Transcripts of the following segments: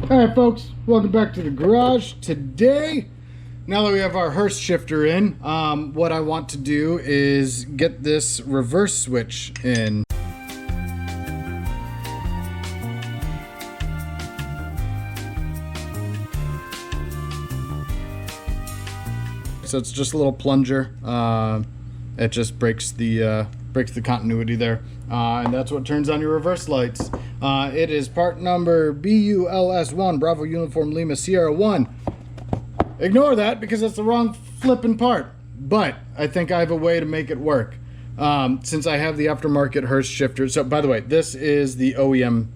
Alright folks, welcome back to the garage. Today, now that we have our Hurst shifter in, what I want to do is get this reverse switch in. So it's just a little plunger. It just breaks the continuity there, and that's what turns on your reverse lights. It is part number BULS1 Bravo Uniform Lima Sierra 1. Ignore that because that's the wrong flipping part, but I think I have a way to make it work, since I have the aftermarket Hurst shifter. So by the way, this is the OEM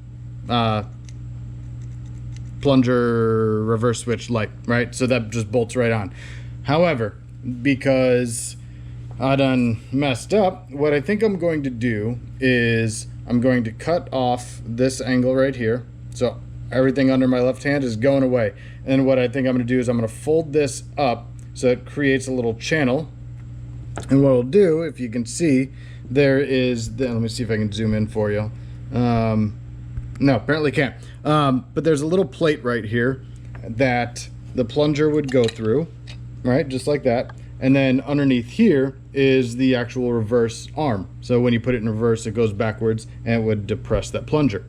plunger reverse switch light, right? So that just bolts right on. However, because I done messed up, what I think I'm going to do is I'm going to cut off this angle right here. So everything under my left hand is going away. And what I think I'm going to do is I'm going to fold this up so it creates a little channel. And what I'll do, if you can see, there is, let me see if I can zoom in for you. No, apparently can't. But there's a little plate right here that the plunger would go through, right? Just like that. And then underneath here is the actual reverse arm. So when you put it in reverse, it goes backwards and it would depress that plunger.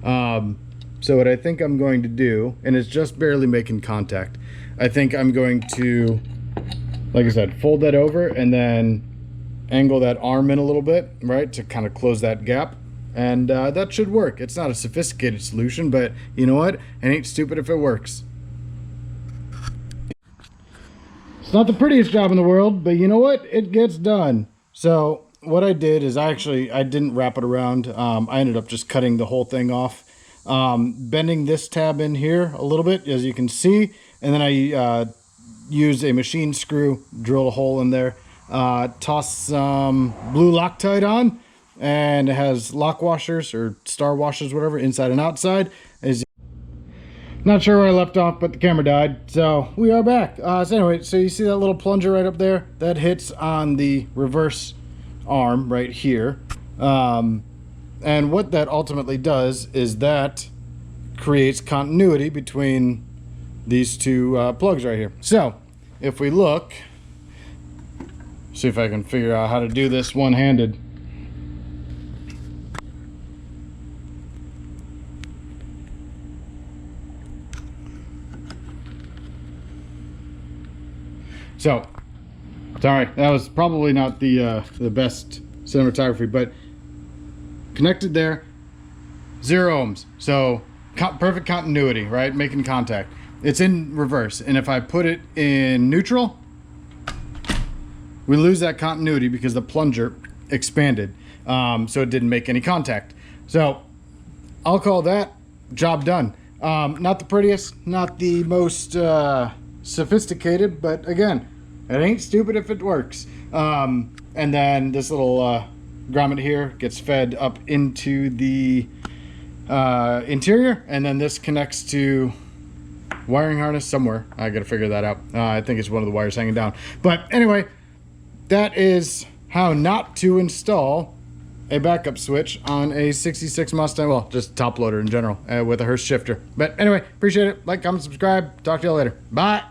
So what I think I'm going to do, and it's just barely making contact, I think I'm going to, like I said, fold that over and then angle that arm in a little bit, right, to kind of close that gap. And that should work. It's not a sophisticated solution, but you know what? It ain't stupid if it works. It's not the prettiest job in the world, but you know what? It gets done. So what I did is I didn't wrap it around. I ended up just cutting the whole thing off, bending this tab in here a little bit, as you can see, and then I used a machine screw, drilled a hole in there, tossed some blue Loctite on, and it has lock washers or star washers, whatever, inside and outside. Not sure where I left off, but the camera died, so we are back. So anyway, so you see that little plunger right up there? That hits on the reverse arm right here. And what that ultimately does is that creates continuity between these two plugs right here. So if we look, see if I can figure out how to do this one-handed. So, sorry, that was probably not the best cinematography, but connected there, 0 ohms. So, perfect continuity, right? Making contact. It's in reverse, and if I put it in neutral, we lose that continuity because the plunger expanded, so it didn't make any contact. So, I'll call that job done. Not the prettiest, not the most sophisticated, but again, it ain't stupid if it works. And then this little grommet here gets fed up into the interior, and then this connects to wiring harness somewhere. I gotta figure that out. I think it's one of the wires hanging down. But anyway, that is how not to install a backup switch on a 66 Mustang, well, just top loader in general, with a Hurst shifter. But anyway, appreciate it. Like, comment, subscribe. Talk to you later. Bye.